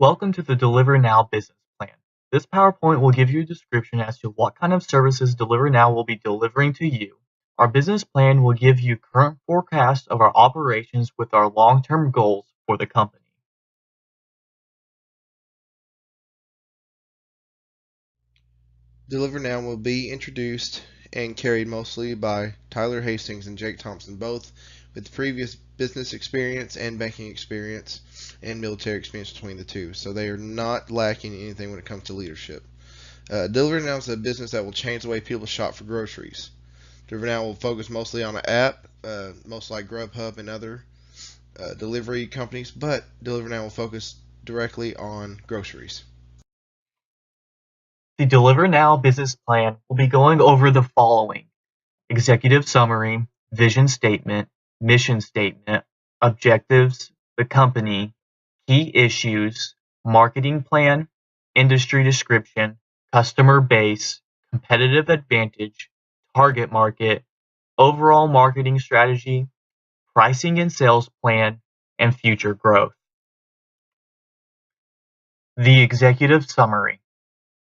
Welcome to the Deliver Now business plan. This PowerPoint will give you a description as to what kind of services Deliver Now will be delivering to you. Our business plan will give you current forecasts of our operations with our long-term goals for the company. Deliver Now will be introduced and carried mostly by Tyler Hastings and Jake Thompson, both with previous business experience and banking experience and military experience between the two. So they are not lacking anything when it comes to leadership. Deliver Now is a business that will change the way people shop for groceries. Deliver Now will focus mostly on an app, most like Grubhub and other delivery companies, but Deliver Now will focus directly on groceries. The Deliver Now business plan will be going over the following: executive summary, vision statement, mission statement, objectives, the company, key issues, marketing plan, industry description, customer base, competitive advantage, target market, overall marketing strategy, pricing and sales plan, and future growth. The executive summary.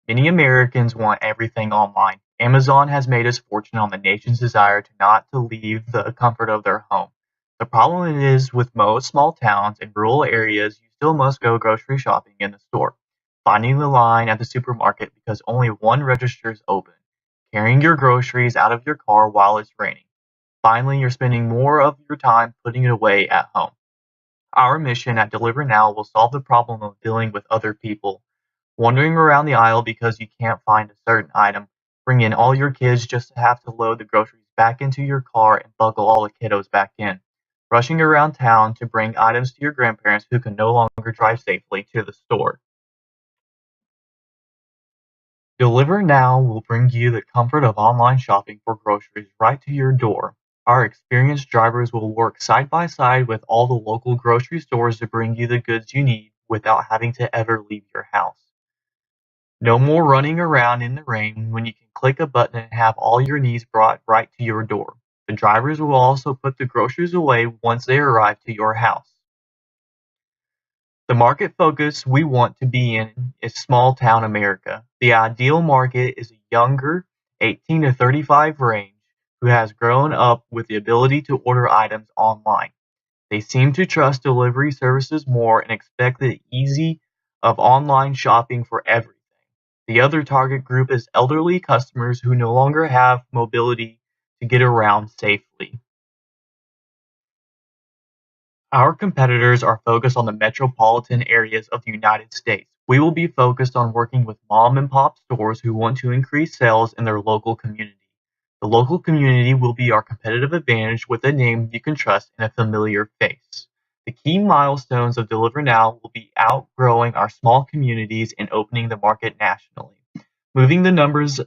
Many Americans want everything online. Amazon has made its fortune on the nation's desire not to leave the comfort of their home. The problem is with most small towns and rural areas, you still must go grocery shopping in the store, finding the line at the supermarket because only one register is open, carrying your groceries out of your car while it's raining. Finally, you're spending more of your time putting it away at home. Our mission at Deliver Now will solve the problem of dealing with other people wandering around the aisle because you can't find a certain item, bring in all your kids just to have to load the groceries back into your car and buckle all the kiddos back in, rushing around town to bring items to your grandparents who can no longer drive safely to the store. Deliver Now will bring you the comfort of online shopping for groceries right to your door. Our experienced drivers will work side by side with all the local grocery stores to bring you the goods you need without having to ever leave your house. No more running around in the rain when you can click a button and have all your needs brought right to your door. The drivers will also put the groceries away once they arrive to your house. The market focus we want to be in is small town America. The ideal market is a younger, 18 to 35 range, who has grown up with the ability to order items online. They seem to trust delivery services more and expect the ease of online shopping for everything. The other target group is elderly customers who no longer have mobility to get around safely. Our competitors are focused on the metropolitan areas of the United States. We will be focused on working with mom and pop stores who want to increase sales in their local community. The local community will be our competitive advantage with a name you can trust and a familiar face. The key milestones of Deliver Now will be outgrowing our small communities and opening the market nationally. Moving the numbers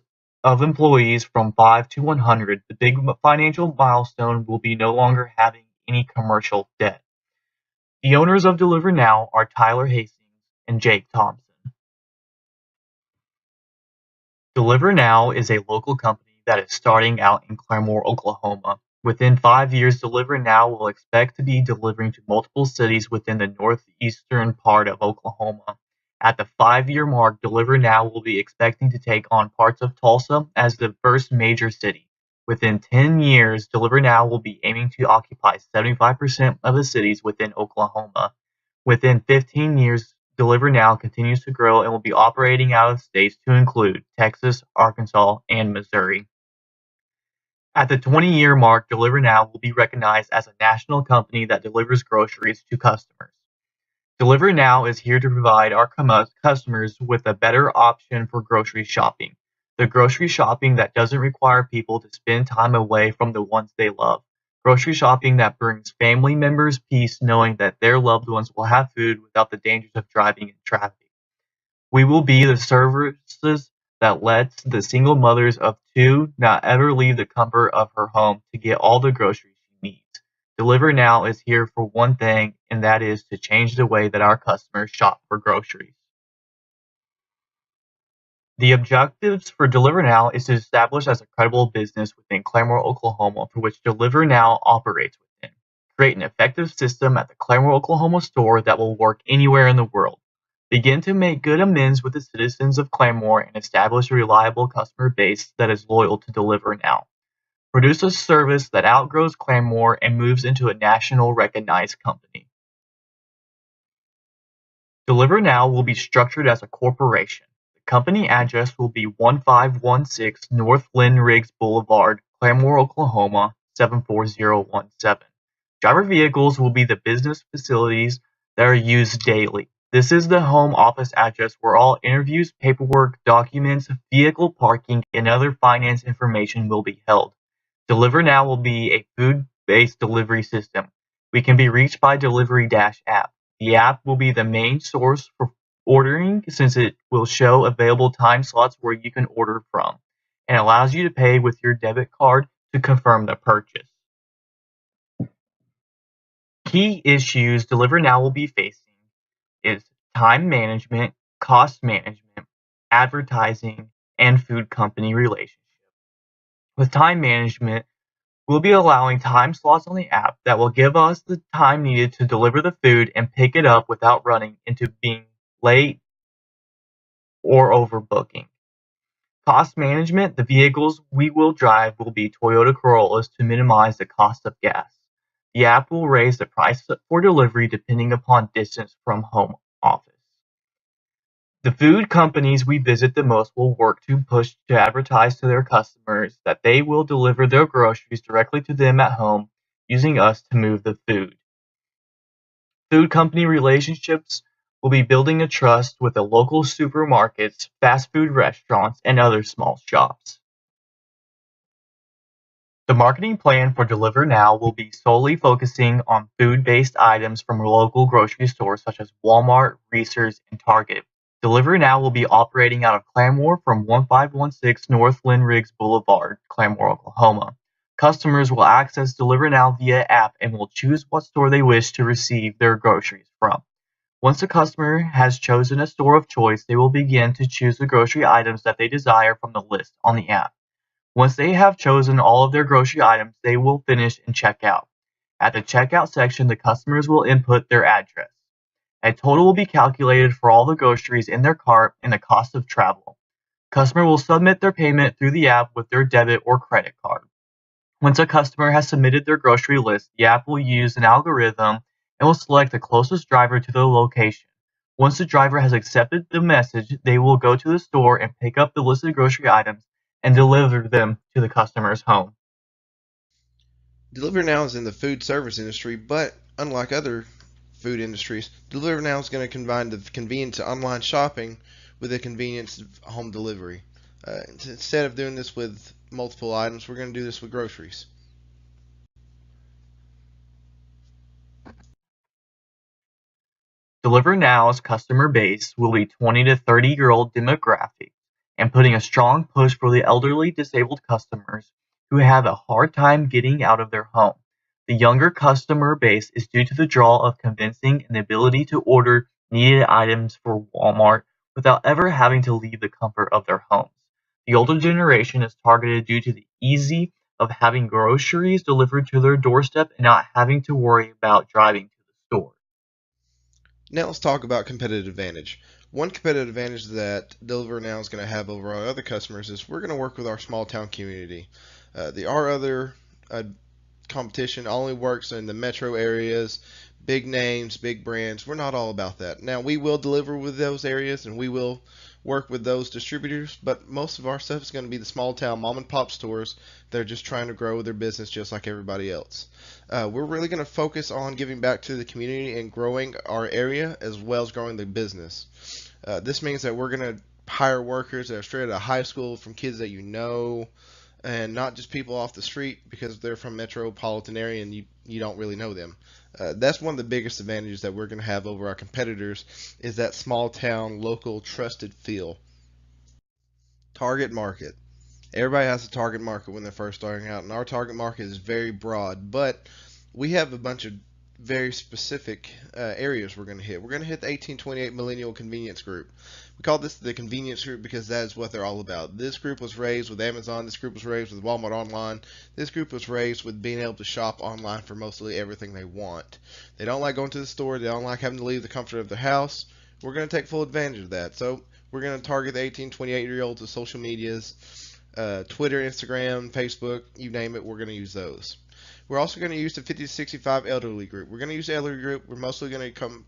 of employees from 5 to 100, the big financial milestone will be no longer having any commercial debt. The owners of Deliver Now are Tyler Hastings and Jake Thompson. Deliver Now is a local company that is starting out in Claremore, Oklahoma. Within 5 years, Deliver Now will expect to be delivering to multiple cities within the northeastern part of Oklahoma. At the 5-year mark, Deliver Now will be expecting to take on parts of Tulsa as the first major city. Within 10 years, Deliver Now will be aiming to occupy 75% of the cities within Oklahoma. Within 15 years, Deliver Now continues to grow and will be operating out of states to include Texas, Arkansas, and Missouri. At the 20-year mark, Deliver Now will be recognized as a national company that delivers groceries to customers. Deliver Now is here to provide our customers with a better option for grocery shopping. The grocery shopping that doesn't require people to spend time away from the ones they love. Grocery shopping that brings family members peace knowing that their loved ones will have food without the dangers of driving in traffic. We will be the services that lets the single mothers of two not ever leave the comfort of her home to get all the groceries she needs. Deliver Now is here for one thing, and that is to change the way that our customers shop for groceries. The objectives for Deliver Now is to establish as a credible business within Claremore, Oklahoma, for which Deliver Now operates within. Create an effective system at the Claremore, Oklahoma store that will work anywhere in the world. Begin to make good amends with the citizens of Claremore and establish a reliable customer base that is loyal to Deliver Now. Produce a service that outgrows Claremore and moves into a national recognized company. Deliver Now will be structured as a corporation. The company address will be 1516 North Lynn Riggs Boulevard, Claremore, Oklahoma 74017. Driver vehicles will be the business facilities that are used daily. This is the home office address where all interviews, paperwork, documents, vehicle parking, and other finance information will be held. Deliver Now will be a food-based delivery system. We can be reached by Delivery-app. The app will be the main source for ordering since it will show available time slots where you can order from, and allows you to pay with your debit card to confirm the purchase. Key issues Deliver Now will be facing is time management, cost management, advertising, and food company relationships. With time management, we'll be allowing time slots on the app that will give us the time needed to deliver the food and pick it up without running into being late or overbooking. Cost management, the vehicles we will drive will be Toyota Corollas to minimize the cost of gas. The app will raise the price for delivery depending upon distance from home office. The food companies we visit the most will work to push to advertise to their customers that they will deliver their groceries directly to them at home, using us to move the food. Food company relationships will be building a trust with the local supermarkets, fast food restaurants, and other small shops. The marketing plan for Deliver Now will be solely focusing on food-based items from local grocery stores such as Walmart, Reese's, and Target. Deliver Now will be operating out of Claremore from 1516 North Lynn Riggs Boulevard, Claremore, Oklahoma. Customers will access Deliver Now via app and will choose what store they wish to receive their groceries from. Once a customer has chosen a store of choice, they will begin to choose the grocery items that they desire from the list on the app. Once they have chosen all of their grocery items, they will finish and check out. At the checkout section, the customers will input their address. A total will be calculated for all the groceries in their cart and the cost of travel. Customer will submit their payment through the app with their debit or credit card. Once a customer has submitted their grocery list, the app will use an algorithm and will select the closest driver to the location. Once the driver has accepted the message, they will go to the store and pick up the listed grocery items and deliver them to the customer's home. Deliver Now is in the food service industry, but unlike other food industries, Deliver Now is going to combine the convenience of online shopping with the convenience of home delivery. Instead of doing this with multiple items, we're going to do this with groceries. Deliver Now's customer base will be 20 to 30-year-old demographic and putting a strong push for the elderly disabled customers who have a hard time getting out of their home. The younger customer base is due to the draw of convincing and the ability to order needed items for Walmart without ever having to leave the comfort of their homes. The older generation is targeted due to the easy of having groceries delivered to their doorstep and not having to worry about driving to the store. Now let's talk about competitive advantage. One competitive advantage that Deliver Now is going to have over our other customers is we're going to work with our small town community. Our other competition only works in the metro areas, big names, big brands. We're not all about that. Now we will deliver with those areas and we will work with those distributors, but most of our stuff is going to be the small town mom and pop stores that are just trying to grow their business just like everybody else. We're really going to focus on giving back to the community and growing our area as well as growing the business. This means that we're going to hire workers that are straight out of high school from kids that you know, and not just people off the street because they're from metropolitan area and you don't really know them. That's one of the biggest advantages that we're going to have over our competitors is that small town, local, trusted feel. Target market. Everybody has a target market when they're first starting out, and our target market is very broad, but we have a bunch of very specific areas we're going to hit. We're going to hit the 1828 millennial convenience group. We call this the convenience group because that is what they're all about. This group was raised with Amazon. This group was raised with Walmart Online. This group was raised with being able to shop online for mostly everything they want. They don't like going to the store. They don't like having to leave the comfort of their house. We're going to take full advantage of that. So we're going to target the 18, 28-year-olds with social medias, Twitter, Instagram, Facebook, you name it, we're going to use those. We're also going to use the 50 to 65 elderly group. We're going to use the elderly group. We're mostly going to come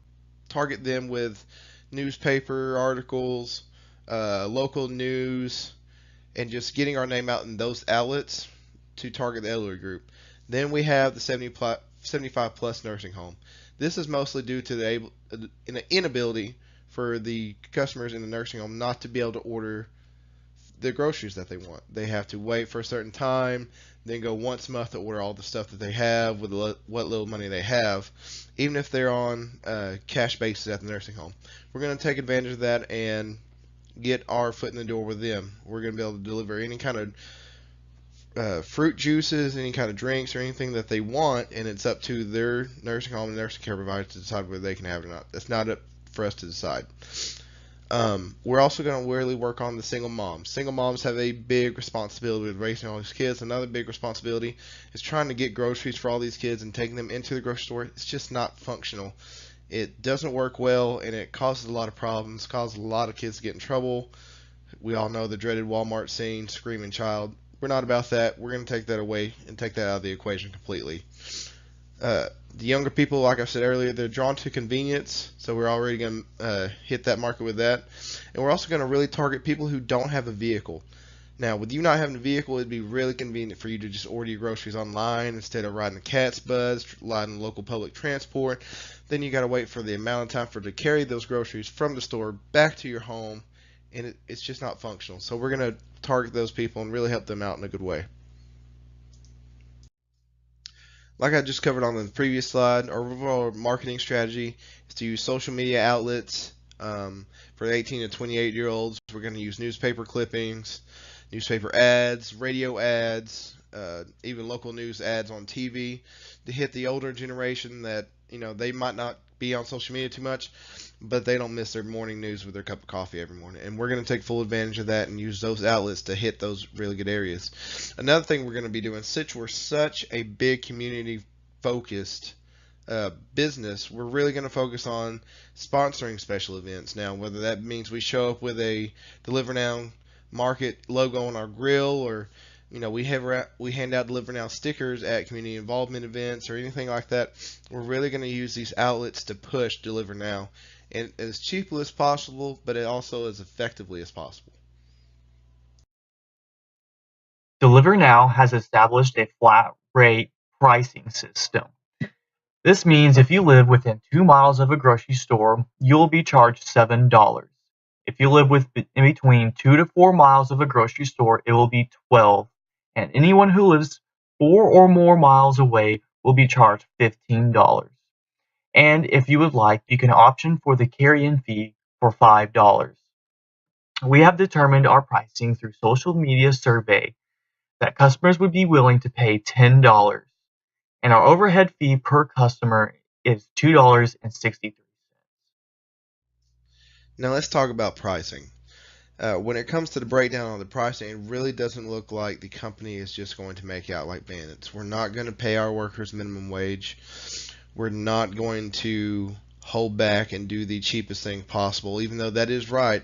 target them with newspaper articles, local news, and just getting our name out in those outlets to target the elderly group. Then we have the 75 plus nursing home. This is mostly due to the inability for the customers in the nursing home not to be able to order the groceries that they want. They have to wait for a certain time, then go once a month to order all the stuff that they have with what little money they have, even if they're on cash basis at the nursing home. We're going to take advantage of that and get our foot in the door with them. We're going to be able to deliver any kind of fruit juices, any kind of drinks, or anything that they want, and it's up to their nursing home and nursing care provider to decide whether they can have it or not. That's not up for us to decide. We're also going to really work on the single moms. Single moms have a big responsibility with raising all these kids. Another big responsibility is trying to get groceries for all these kids and taking them into the grocery store. It's just not functional. It doesn't work well, and it causes a lot of problems, causes a lot of kids to get in trouble. We all know the dreaded Walmart scene, screaming child. We're not about that. We're going to take that away and take that out of the equation completely. The younger people, like I said earlier, they're drawn to convenience, so we're already going to hit that market with that. And we're also going to really target people who don't have a vehicle. Now, with you not having a vehicle, it'd be really convenient for you to just order your groceries online instead of riding the cat's buzz, riding local public transport. Then you got to wait for the amount of time for it to carry those groceries from the store back to your home, and it's just not functional. So we're going to target those people and really help them out in a good way. Like I just covered on the previous slide, our overall marketing strategy is to use social media outlets. For 18 to 28-year-olds, we're going to use newspaper clippings, newspaper ads, radio ads, even local news ads on TV to hit the older generation that, they might not be on social media too much, but they don't miss their morning news with their cup of coffee every morning. And we're going to take full advantage of that and use those outlets to hit those really good areas. Another thing we're going to be doing, since we're such a big community focused business, we're really going to focus on sponsoring special events. Now, whether that means we show up with a Deliver Now Market logo on our grill, or we hand out Deliver Now stickers at community involvement events or anything like that, we're really going to use these outlets to push Deliver Now, and as cheaply as possible, but it also as effectively as possible. Deliver Now has established a flat rate pricing system. This means if you live within 2 miles of a grocery store, you'll be charged $7. If you live in between 2 to 4 miles of a grocery store, it will be $12. And anyone who lives 4 or more miles away will be charged $15. And if you would like, you can option for the carry-in fee for $5. We have determined our pricing through social media survey that customers would be willing to pay $10, and our overhead fee per customer is $2.63. Now let's talk about pricing. When it comes to the breakdown on the pricing, it really doesn't look like the company is just going to make out like bandits. We're not going to pay our workers minimum wage. We're not going to hold back and do the cheapest thing possible, even though that is right.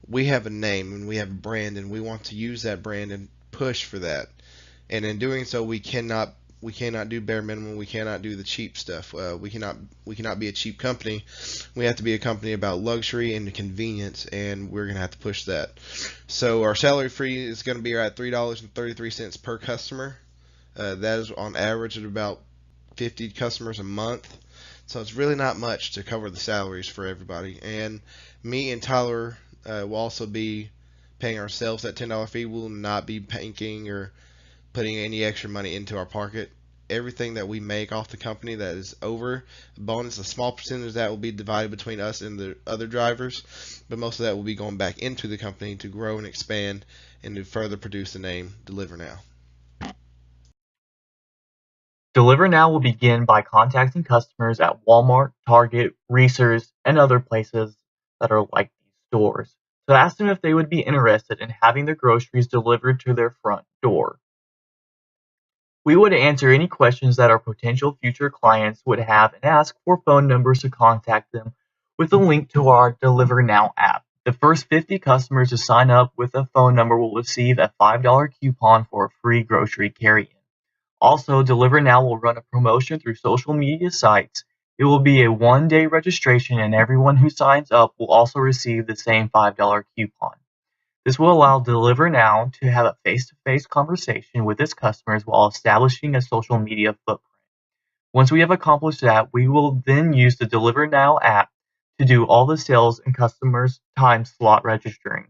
We have a name and we have a brand, and we want to use that brand and push for that. And in doing so, we cannot do bare minimum. We cannot do the cheap stuff. We cannot be a cheap company. We have to be a company about luxury and convenience, and we're gonna have to push that. So our salary fee is going to be at $3.33 per customer. That is on average at about 50 customers a month. So it's really not much to cover the salaries for everybody. And me and Tyler will also be paying ourselves that $10 fee. We will not be banking or putting any extra money into our pocket. Everything that we make off the company that is over bonus, a small percentage of that will be divided between us and the other drivers, but most of that will be going back into the company to grow and expand and to further produce the name Deliver Now. Deliver Now will begin by contacting customers at Walmart, Target, Reese's, and other places that are like these stores to ask them if they would be interested in having their groceries delivered to their front door. We would answer any questions that our potential future clients would have and ask for phone numbers to contact them with a link to our Deliver Now app. The first 50 customers to sign up with a phone number will receive a $5 coupon for a free grocery carry-in. Also, Deliver Now will run a promotion through social media sites. It will be a one-day registration, and everyone who signs up will also receive the same $5 coupon. This will allow Deliver Now to have a face-to-face conversation with its customers while establishing a social media footprint. Once we have accomplished that, we will then use the Deliver Now app to do all the sales and customers' time slot registering.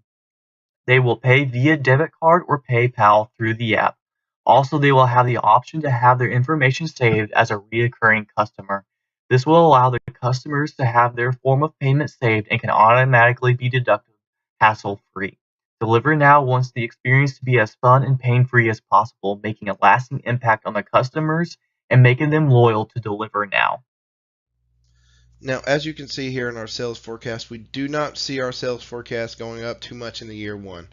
They will pay via debit card or PayPal through the app. Also, they will have the option to have their information saved as a recurring customer. This will allow the customers to have their form of payment saved and can automatically be deducted hassle-free. Deliver Now wants the experience to be as fun and pain-free as possible, making a lasting impact on the customers and making them loyal to Deliver Now. Now, as you can see here in our sales forecast, we do not see our sales forecast going up too much in the year one.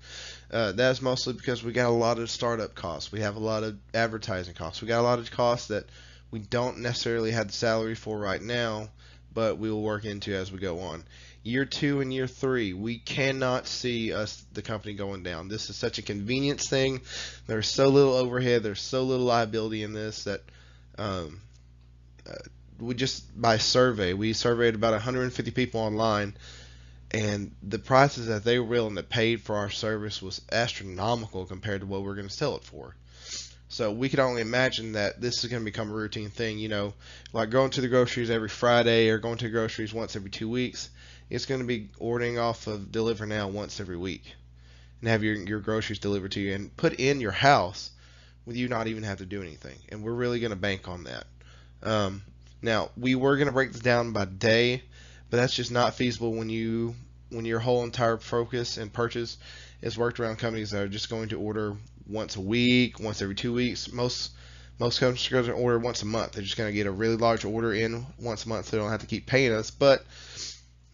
That is mostly because we got a lot of startup costs. We have a lot of advertising costs. We got a lot of costs that we don't necessarily have the salary for right now, but we will work into as we go on. Year two and year three, we cannot see the company going down. This is such a convenience thing. There's so little overhead. There's so little liability in this that we just, by survey, we surveyed about 150 people online, and the prices that they were willing to pay for our service was astronomical compared to what we're going to sell it for. So we could only imagine that this is going to become a routine thing, like going to the groceries every Friday or going to the groceries once every 2 weeks. It's going to be ordering off of Deliver Now once every week and have your groceries delivered to you and put in your house with you not even have to do anything. And we're really going to bank on that. Now, we were going to break this down by day, but that's just not feasible when your whole entire focus and purchase is worked around companies that are just going to order once a week, once every 2 weeks. Most companies are going to order once a month. They're just going to get a really large order in once a month so they don't have to keep paying us. But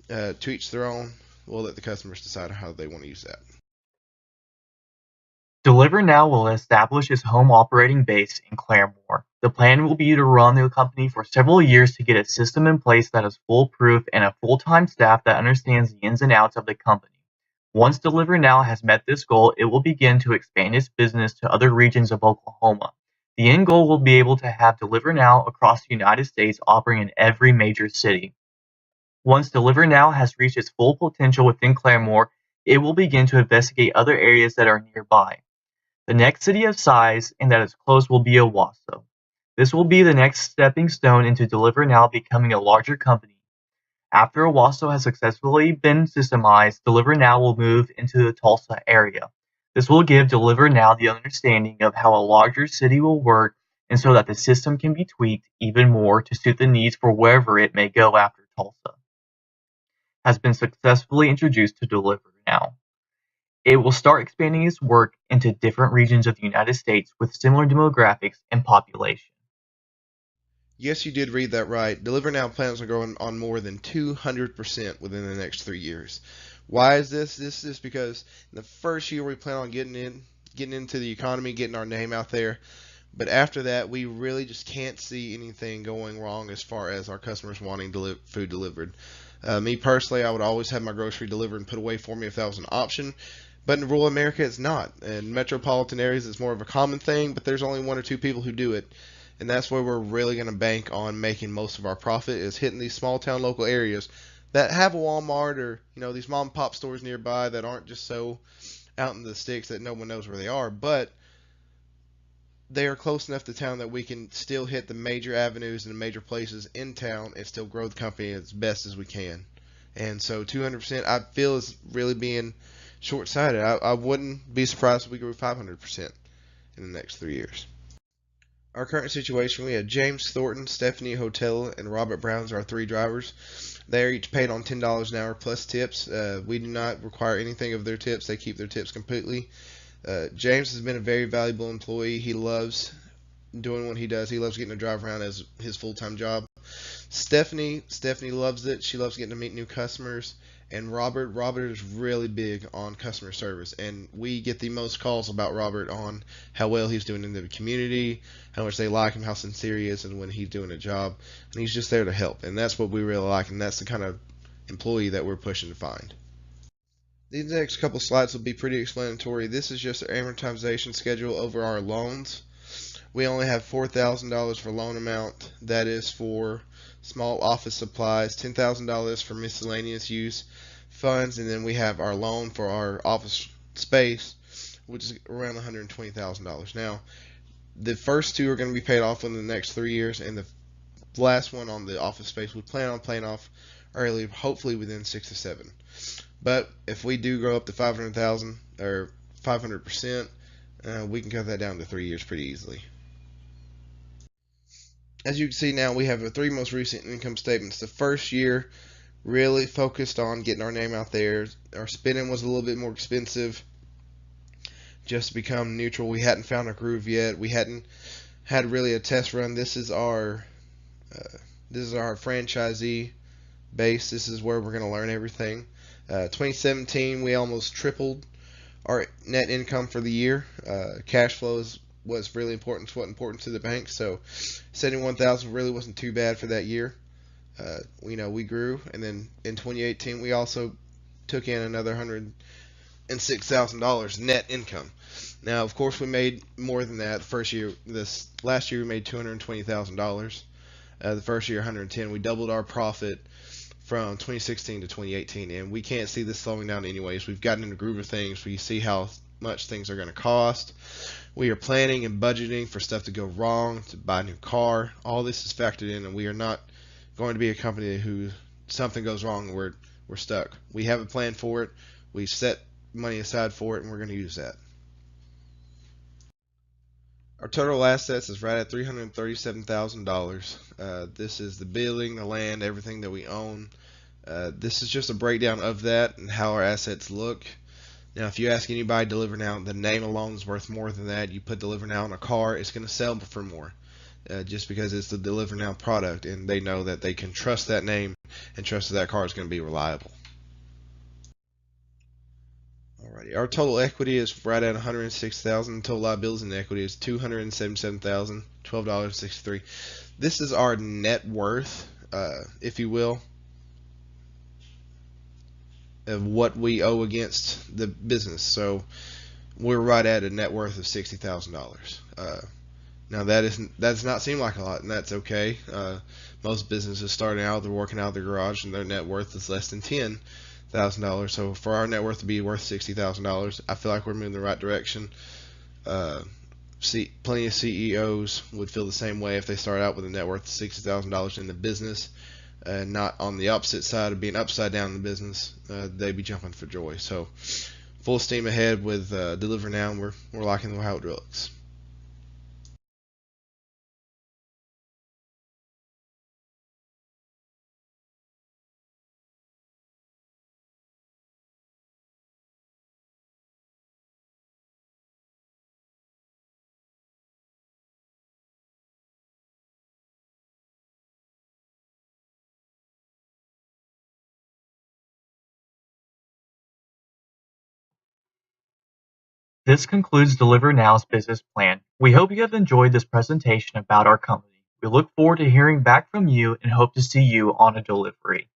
to each their own, we'll let the customers decide how they want to use that. Deliver Now will establish its home operating base in Claremore. The plan will be to run the company for several years to get a system in place that is foolproof and a full-time staff that understands the ins and outs of the company. Once Deliver Now has met this goal, it will begin to expand its business to other regions of Oklahoma. The end goal will be able to have Deliver Now across the United States operating in every major city. Once Deliver Now has reached its full potential within Claremore, it will begin to investigate other areas that are nearby. The next city of size and that is close will be Owasso. This will be the next stepping stone into Deliver Now becoming a larger company. After Owasso has successfully been systemized, Deliver Now will move into the Tulsa area. This will give Deliver Now the understanding of how a larger city will work and so that the system can be tweaked even more to suit the needs for wherever it may go after Tulsa has been successfully introduced to Deliver Now. It will start expanding its work into different regions of the United States with similar demographics and population. Yes, you did read that right. Deliver Now plans on growing on more than 200% within the next 3 years. Why is this? This is because in the first year we plan on getting into the economy, getting our name out there. But after that, we really just can't see anything going wrong as far as our customers wanting food delivered. Me personally, I would always have my grocery delivered and put away for me if that was an option. But in rural America, it's not. In metropolitan areas, it's more of a common thing, but there's only 1 or 2 people who do it. And that's where we're really going to bank on making most of our profit, is hitting these small town local areas that have a Walmart or these mom and pop stores nearby that aren't just so out in the sticks that no one knows where they are, but they are close enough to town that we can still hit the major avenues and the major places in town and still grow the company as best as we can. And so 200% I feel is really being short-sighted. I wouldn't be surprised if we grew 500% in the next 3 years. Our current situation, we have James Thornton, Stephanie Hotel, and Robert Browns, our 3 drivers. They are each paid on $10 an hour plus tips. We do not require anything of their tips. They keep their tips completely. James has been a very valuable employee. He loves doing what he does. He loves getting to drive around as his full-time job. Stephanie loves it. She loves getting to meet new customers. And Robert is really big on customer service, and we get the most calls about Robert on how well he's doing in the community, how much they like him, how sincere he is, and when he's doing a job, and he's just there to help, and that's what we really like, and that's the kind of employee that we're pushing to find. These next couple slides will be pretty explanatory. This is just our amortization schedule over our loans. We only have $4,000 for loan amount. That is for small office supplies, $10,000 for miscellaneous use funds, and then we have our loan for our office space, which is around $120,000. Now, the first two are going to be paid off in the next 3 years, and the last one on the office space we plan on paying off early, hopefully within 6 to 7. But if we do grow up to 500,000 or 500%, we can cut that down to 3 years pretty easily. As you can see now, we have the 3 most recent income statements. The first year really focused on getting our name out there. Our spending was a little bit more expensive just to become neutral. We hadn't found a groove yet. We hadn't had really a test run. This is our franchisee base. This is where we're going to learn everything. 2017, we almost tripled our net income for the year. Cash flow was really important. It's what important to the bank. So 71,000 really wasn't too bad for that year. We grew, and then in 2018 we also took in another $106,000 net income. Now, of course, we made more than that. This last year we made $220,000. The first year, 110. We doubled our profit from 2016 to 2018, and we can't see this slowing down anyways. We've gotten in a groove of things. We see how much things are going to cost. We are planning and budgeting for stuff to go wrong, to buy a new car. All this is factored in, and we are not going to be a company who something goes wrong and we're stuck. We have a plan for it. We set money aside for it, and we're going to use that. Our total assets is right at $337,000. This is the building, the land, everything that we own. This is just a breakdown of that and how our assets look. Now, if you ask anybody, Deliver Now, the name alone is worth more than that. You put Deliver Now on a car, it's going to sell for more, just because it's the Deliver Now product, and they know that they can trust that name and trust that car is going to be reliable. Alrighty, our total equity is right at $106,000. Total liabilities and equity is $277,012.63. This is our net worth, if you will, of what we owe against the business. So we're right at a net worth of $60,000. Now that does not seem like a lot, and that's okay. Most businesses starting out, they're working out of their garage, and their net worth is less than $10,000. So for our net worth to be worth $60,000, I feel like we're moving in the right direction. Plenty of CEOs would feel the same way if they start out with a net worth of $60,000 in the business, and not on the opposite side of being upside down in the business. They'd be jumping for joy. So full steam ahead with Deliver Now, and we're liking how it looks. This concludes Deliver Now's business plan. We hope you have enjoyed this presentation about our company. We look forward to hearing back from you and hope to see you on a delivery.